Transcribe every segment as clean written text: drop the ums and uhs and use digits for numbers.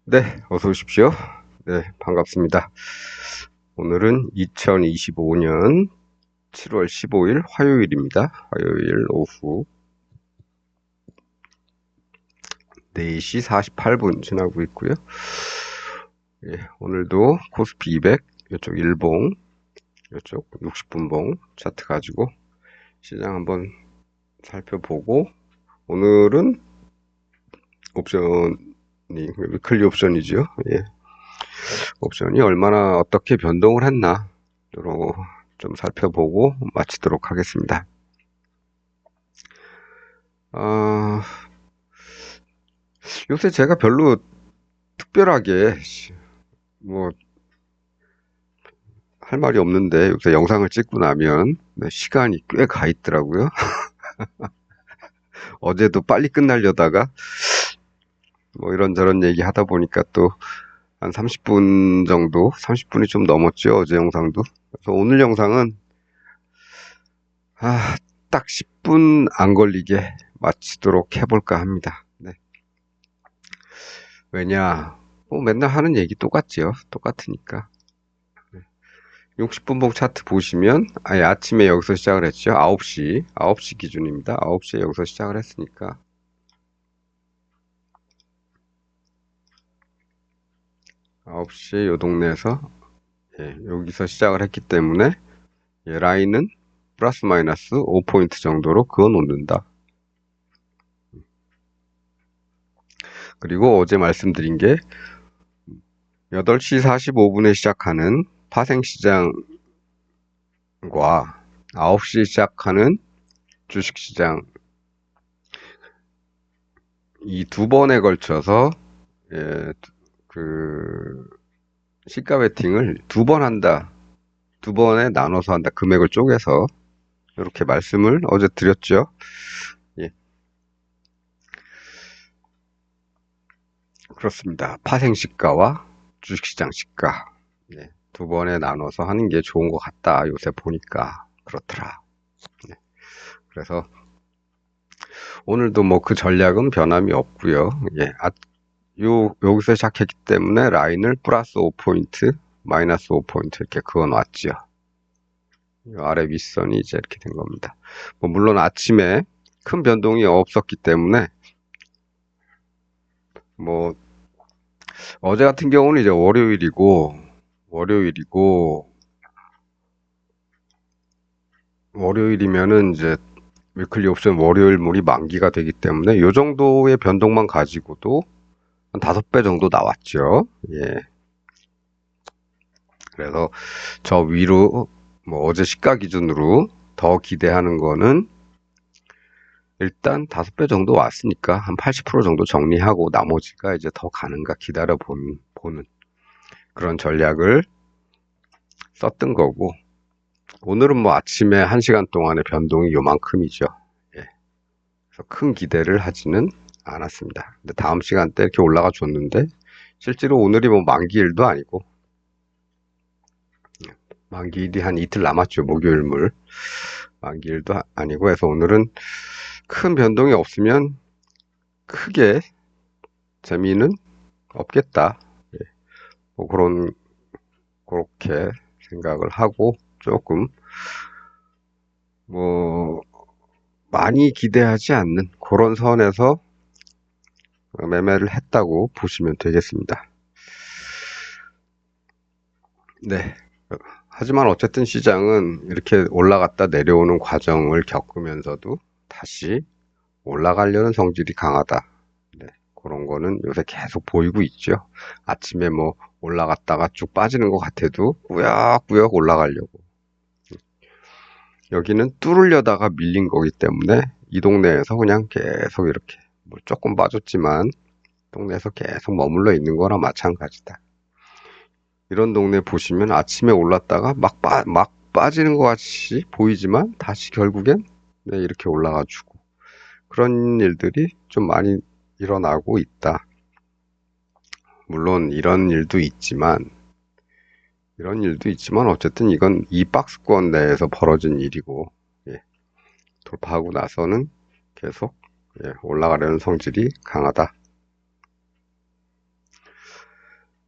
네, 어서 오십시오. 네, 반갑습니다. 오늘은 2025년 7월 15일 화요일입니다. 화요일 오후 4시 48분 지나고 있고요. 예, 오늘도 코스피 200, 이쪽 일봉, 이쪽 60분봉 차트 가지고 시장 한번 살펴보고, 오늘은 옵션이, 위클리 옵션이죠. 예, 옵션이 얼마나 어떻게 변동을 했나, 이런 거 좀 살펴보고 마치도록 하겠습니다. 아, 요새 제가 별로 특별하게 뭐 할 말이 없는데, 요새 영상을 찍고 나면 시간이 꽤 가 있더라고요. 어제도 빨리 끝나려다가 뭐 이런저런 얘기 하다 보니까 또 한 30분 정도, 30분이 좀 넘었죠, 어제 영상도. 그래서 오늘 영상은 딱 10분 안 걸리게 마치도록 해볼까 합니다. 네. 왜냐, 뭐 맨날 하는 얘기 똑같지요. 똑같으니까. 60분봉 차트 보시면, 아침에 여기서 시작을 했죠. 9시 기준입니다. 9시에 여기서 시작을 했으니까 9시에 요 동네에서, 여기서 시작을 했기 때문에, 라인은 플러스 마이너스 5포인트 정도로 그어 놓는다. 그리고 어제 말씀드린 게 8시 45분에 시작하는 파생시장과 9시에 시작하는 주식시장, 이 두 번에 걸쳐서 그 시가 베팅을 두 번 한다. 두 번에 나눠서 한다. 금액을 쪼개서. 이렇게 말씀을 어제 드렸죠. 예, 그렇습니다. 파생시가와 주식시장 시가. 두 번에 나눠서 하는 게 좋은 것 같다. 요새 보니까. 그렇더라. 그래서 오늘도 뭐 그 전략은 변함이 없고요. 여기서 시작했기 때문에 라인을 플러스 5포인트, 마이너스 5포인트 이렇게 그어 놨죠. 아래 윗선이 이제 이렇게 된 겁니다. 뭐 물론 아침에 큰 변동이 없었기 때문에 뭐 어제 같은 경우는 이제 월요일이면은 이제 위클리 옵션 월요일물이 만기가 되기 때문에 요 정도의 변동만 가지고도 한 5배 정도 나왔죠. 예. 그래서 저 위로 뭐 어제 시가 기준으로 더 기대하는 거는 일단 5배 정도 왔으니까 한 80% 정도 정리하고 나머지가 이제 더 가는가 보는 그런 전략을 썼던 거고, 오늘은 뭐 아침에 1시간 동안의 변동이 요만큼이죠. 예. 그래서 큰 기대를 하지는 않았습니다. 근데 다음 시간대 이렇게 올라가 줬는데, 실제로 오늘이 뭐 만기일도 아니고, 만기일이 한 이틀 남았죠. 목요일물. 만기일도 아니고 해서 오늘은 큰 변동이 없으면 크게 재미는 없겠다. 예. 뭐 그렇게 생각을 하고 조금 뭐 많이 기대하지 않는 그런 선에서 매매를 했다고 보시면 되겠습니다. 네. 하지만 어쨌든 시장은 이렇게 올라갔다 내려오는 과정을 겪으면서도 다시 올라가려는 성질이 강하다. 네. 그런 거는 요새 계속 보이고 있죠. 아침에 뭐 올라갔다가 쭉 빠지는 것 같아도 꾸역꾸역 올라가려고. 여기는 뚫으려다가 밀린 거기 때문에 이 동네에서 그냥 계속 이렇게 뭐 조금 빠졌지만 동네에서 계속 머물러 있는 거나 마찬가지다. 이런 동네 보시면 아침에 올랐다가 막 빠지는 것 같이 보이지만 다시 결국엔 이렇게 올라가지고 그런 일들이 좀 많이 일어나고 있다. 물론 이런 일도 있지만 어쨌든 이건 이 박스권 내에서 벌어진 일이고, 돌파하고 나서는 계속 올라가려는 성질이 강하다.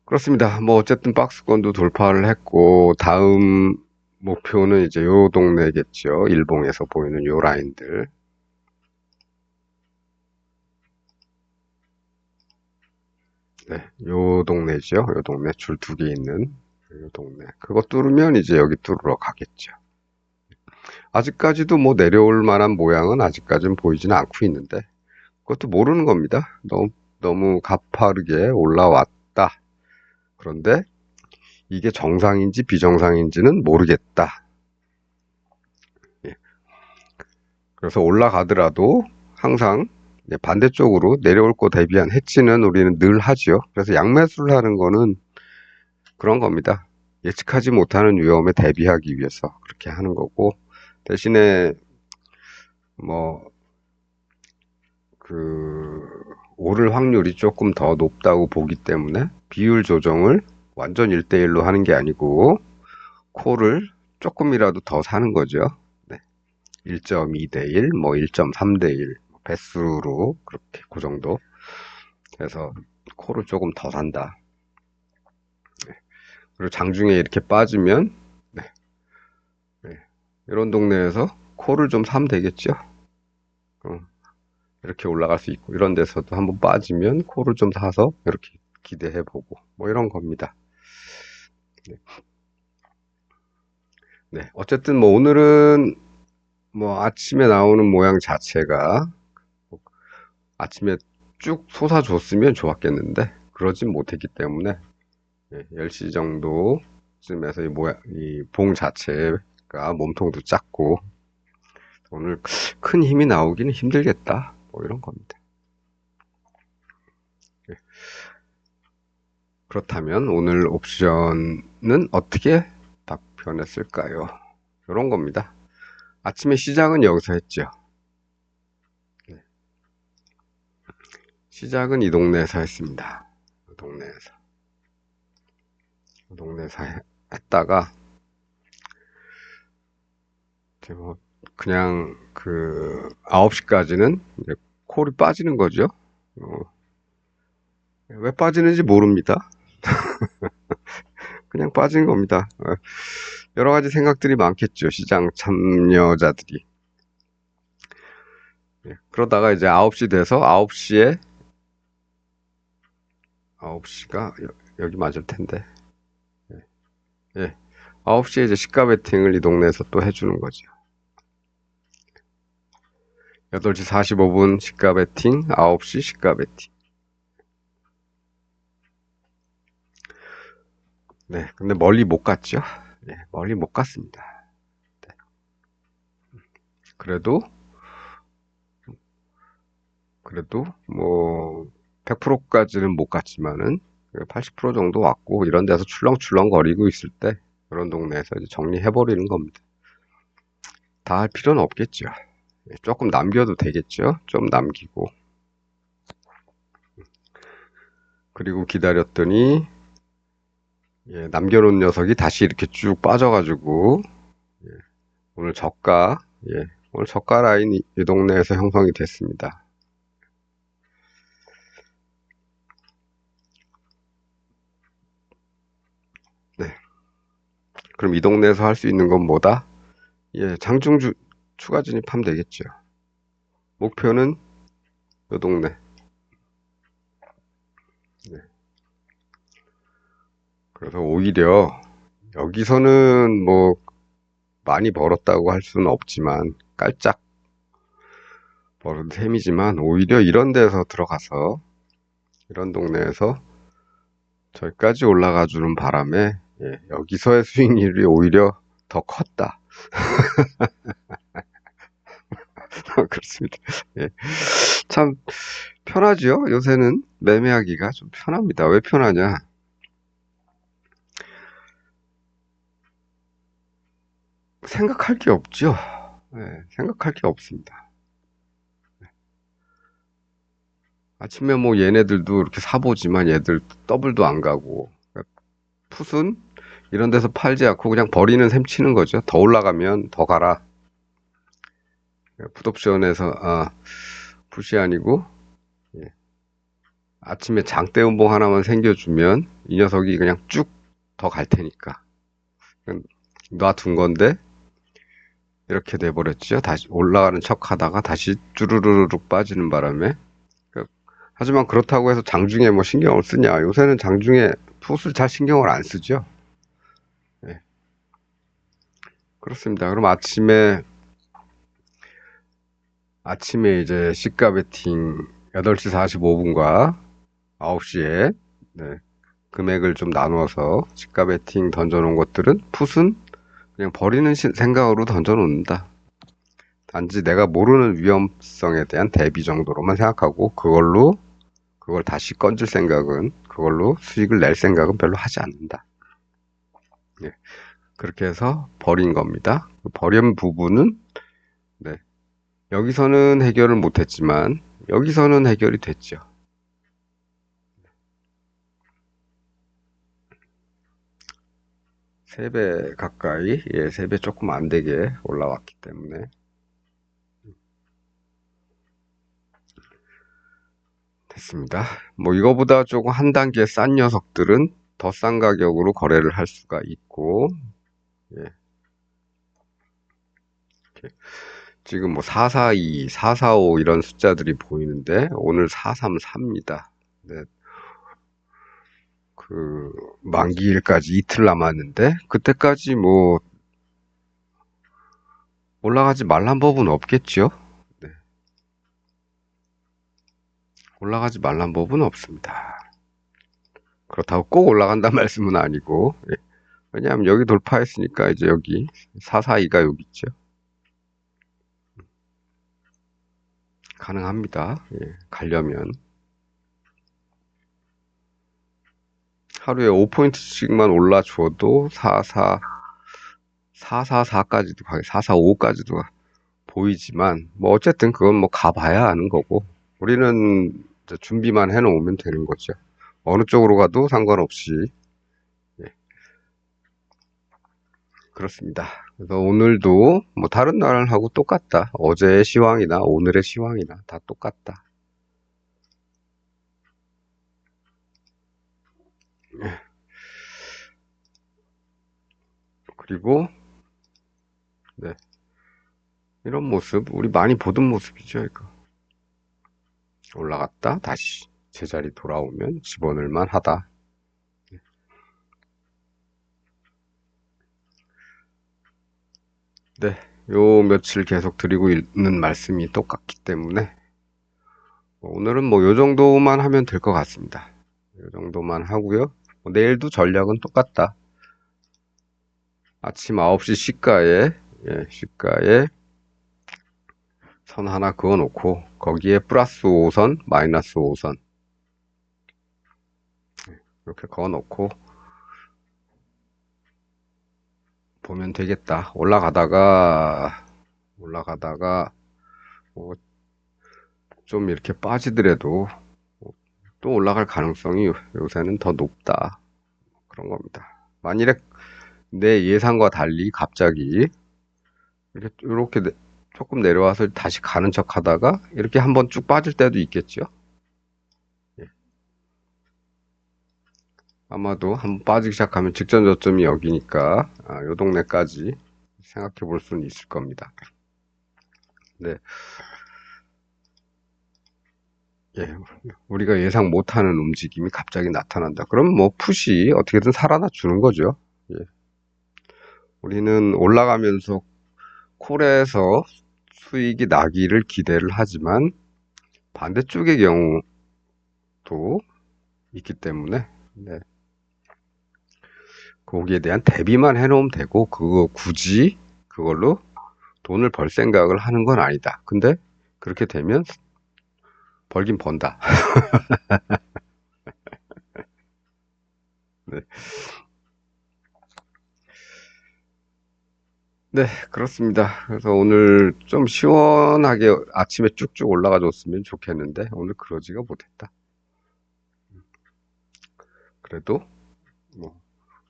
그렇습니다. 뭐 어쨌든 박스권도 돌파를 했고 다음 목표는 이제 요 동네겠죠. 일봉에서 보이는 요 라인들. 네, 요 동네죠. 요 동네 줄 두 개 있는 요 동네. 그거 뚫으면 이제 여기 뚫으러 가겠죠. 아직까지도 뭐 내려올 만한 모양은 아직까지는 보이지는 않고 있는데 그것도 모르는 겁니다. 너무 가파르게 올라왔다. 그런데 이게 정상인지 비정상인지는 모르겠다. 예. 그래서 올라가더라도 항상 반대쪽으로 내려올 거 대비한 해치는 우리는 늘 하지요. 그래서 양매수를 하는 거는 그런 겁니다. 예측하지 못하는 위험에 대비하기 위해서 그렇게 하는 거고, 대신에 뭐 오를 확률이 조금 더 높다고 보기 때문에 비율 조정을 완전 1대1로 하는 게 아니고 콜을 조금이라도 더 사는 거죠. 네. 1.2대1, 뭐 1.3대1 배수로 그렇게 그 정도 해서 콜을 조금 더 산다. 네. 그리고 장중에 이렇게 빠지면 네. 네. 이런 동네에서 콜을 좀 사면 되겠죠. 이렇게 올라갈 수 있고 이런 데서도 한번 빠지면 콜을 좀 사서 이렇게 기대해보고 뭐 이런 겁니다. 네. 네. 어쨌든 뭐 오늘은 뭐 아침에 나오는 모양 자체가 아침에 쭉 솟아줬으면 좋았겠는데 그러진 못했기 때문에 10시 정도쯤에서 이 봉 자체가 몸통도 작고 오늘 큰 힘이 나오기는 힘들겠다 뭐 이런 겁니다. 그렇다면 오늘 옵션은 어떻게 답변했을까요? 이런 겁니다. 아침에 시작은 여기서 했죠. 시작은 이 동네에서 했습니다. 이 동네에서 했다가 뭐 그냥 9시까지는 콜이 빠지는 거죠. 왜 빠지는지 모릅니다. 그냥 빠지는 겁니다. 여러 가지 생각들이 많겠죠. 시장 참여자들이. 그러다가 이제 9시 돼서 9시가 여기 맞을 텐데. 예. 9시에 이제 시가 베팅을 이 동네에서 또 해주는 거죠. 8시 45분 시가 베팅, 9시 시가 베팅. 네, 근데 멀리 못 갔죠. 네, 멀리 못 갔습니다. 네. 그래도 뭐 100%까지는 못 갔지만은 80% 정도 왔고 이런 데서 출렁출렁 거리고 있을 때 그런 동네에서 이제 정리해버리는 겁니다. 다 할 필요는 없겠죠. 조금 남겨도 되겠죠. 좀 남기고 그리고 기다렸더니 남겨놓은 녀석이 다시 이렇게 쭉 빠져가지고 오늘 저가 오늘 저가 라인 이 동네에서 형성이 됐습니다. 네. 그럼 이 동네에서 할 수 있는 건 뭐다? 장중 추가 진입하면 되겠죠. 목표는 이 동네. 네. 그래서 오히려 여기서는 뭐 많이 벌었다고 할 수는 없지만 깔짝 벌은 셈이지만 오히려 이런 데서 들어가서 이런 동네에서 저기까지 올라가 주는 바람에 여기서의 수익률이 오히려 더 컸다. 그렇습니다. 예. 참 편하죠. 요새는 매매하기가 좀 편합니다. 왜 편하냐? 생각할 게 없죠. 생각할 게 없습니다. 아침에 뭐 얘네들도 이렇게 사보지만 얘들 더블도 안 가고 풋은 이런 데서 팔지 않고 그냥 버리는 셈 치는 거죠. 더 올라가면 더 가라. 풋옵션에서 풋이 아니고 아침에 장대음봉 하나만 생겨주면 이 녀석이 그냥 쭉 더 갈 테니까. 그냥 놔둔 건데 이렇게 돼버렸죠. 다시 올라가는 척 하다가 다시 쭈르르륵 빠지는 바람에. 하지만 그렇다고 해서 장중에 뭐 신경을 쓰냐. 요새는 장중에 풋을 잘 신경을 안 쓰죠. 네, 그렇습니다. 그럼 아침에 이제 시가 베팅 8시 45분과 9시에 금액을 좀 나누어서 시가 베팅 던져놓은 것들은 풋은 그냥 버리는 생각으로 던져놓는다. 단지 내가 모르는 위험성에 대한 대비 정도로만 생각하고 그걸 다시 건질 생각은 그걸로 수익을 낼 생각은 별로 하지 않는다. 예, 그렇게 해서 버린 겁니다. 버린 부분은 네, 여기서는 해결을 못했지만 여기서는 해결이 됐죠. 3배 가까이, 3배 조금 안 되게 올라왔기 때문에 됐습니다. 뭐 이거보다 조금 한 단계 싼 녀석들은 더 싼 가격으로 거래를 할 수가 있고, 예, 지금 뭐 442, 445 이런 숫자들이 보이는데 오늘 433입니다. 네, 그 만기일까지 이틀 남았는데 그때까지 뭐 올라가지 말란 법은 없겠죠? 네, 올라가지 말란 법은 없습니다. 그렇다고 꼭 올라간다는 말씀은 아니고, 예, 왜냐하면 여기 돌파했으니까 이제 여기 442가 여기 있죠. 가능합니다. 예, 가려면 하루에 5포인트씩만 올라줘도 444까지도 445까지도 보이지만 뭐 어쨌든 그건 뭐 가봐야 아는 거고 우리는 이제 준비만 해놓으면 되는 거죠. 어느 쪽으로 가도 상관없이. 예, 그렇습니다. 그래서 오늘도 뭐 다른 날하고 똑같다. 어제의 시황이나 오늘의 시황이나 다 똑같다. 예, 그리고 네, 이런 모습 우리 많이 보던 모습이죠. 이거 올라갔다 다시 제자리 돌아오면 집어넣을 하다. 네, 요 며칠 계속 드리고 있는 말씀이 똑같기 때문에 오늘은 뭐 요 정도만 하면 될 것 같습니다. 요 정도만 하고요. 내일도 전략은 똑같다. 아침 9시 시가에 선 하나 그어 놓고 거기에 플러스 5선, 마이너스 5선 이렇게 그어 놓고 보면 되겠다. 올라가다가 뭐 좀 이렇게 빠지더라도 또 올라갈 가능성이 요새는 더 높다. 그런 겁니다. 만일에 내 예상과 달리 갑자기 이렇게 조금 내려와서 다시 가는 척 하다가 이렇게 한번 쭉 빠질 때도 있겠죠. 예. 아마도 한번 빠지기 시작하면 직전 저점이 여기니까 요 동네까지 생각해 볼 수는 있을 겁니다. 네. 예, 우리가 예상 못하는 움직임이 갑자기 나타난다. 그럼 뭐 풋이 어떻게든 살아나 주는 거죠. 예. 우리는 올라가면서 콜에서 수익이 나기를 기대를 하지만 반대쪽의 경우도 있기 때문에 네. 거기에 대한 대비만 해놓으면 되고 그거 굳이 그걸로 돈을 벌 생각을 하는 건 아니다. 근데 그렇게 되면 벌긴 번다. 네. 네, 그렇습니다. 그래서 오늘 좀 시원하게 아침에 쭉쭉 올라가 줬으면 좋겠는데 오늘 그러지가 못했다. 그래도 뭐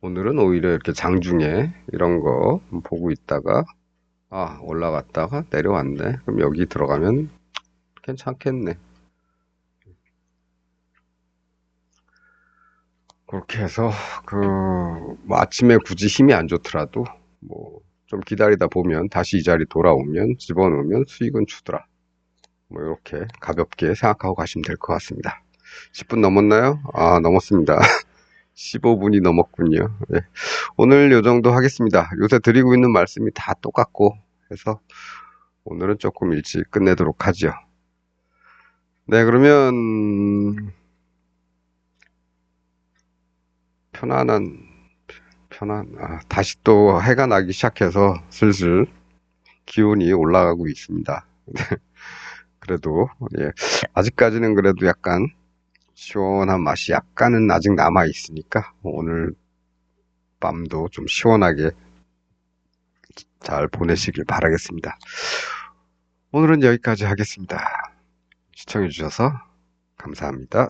오늘은 오히려 이렇게 장중에 이런 거 보고 있다가 올라갔다가 내려왔네. 그럼 여기 들어가면 괜찮겠네. 그렇게 해서 뭐 아침에 굳이 힘이 안 좋더라도 뭐 좀 기다리다 보면 다시 이 자리 돌아오면 집어넣으면 수익은 주더라. 뭐 이렇게 가볍게 생각하고 가시면 될 것 같습니다. 10분 넘었나요? 아, 넘었습니다. 15분이 넘었군요. 네. 오늘 요 정도 하겠습니다. 요새 드리고 있는 말씀이 다 똑같고 해서 오늘은 조금 일찍 끝내도록 하죠. 네, 그러면 다시 또 해가 나기 시작해서 슬슬 기온이 올라가고 있습니다. 그래도, 예, 아직까지는 그래도 약간 시원한 맛이 약간은 아직 남아 있으니까 오늘 밤도 좀 시원하게 잘 보내시길 바라겠습니다. 오늘은 여기까지 하겠습니다. 시청해주셔서 감사합니다.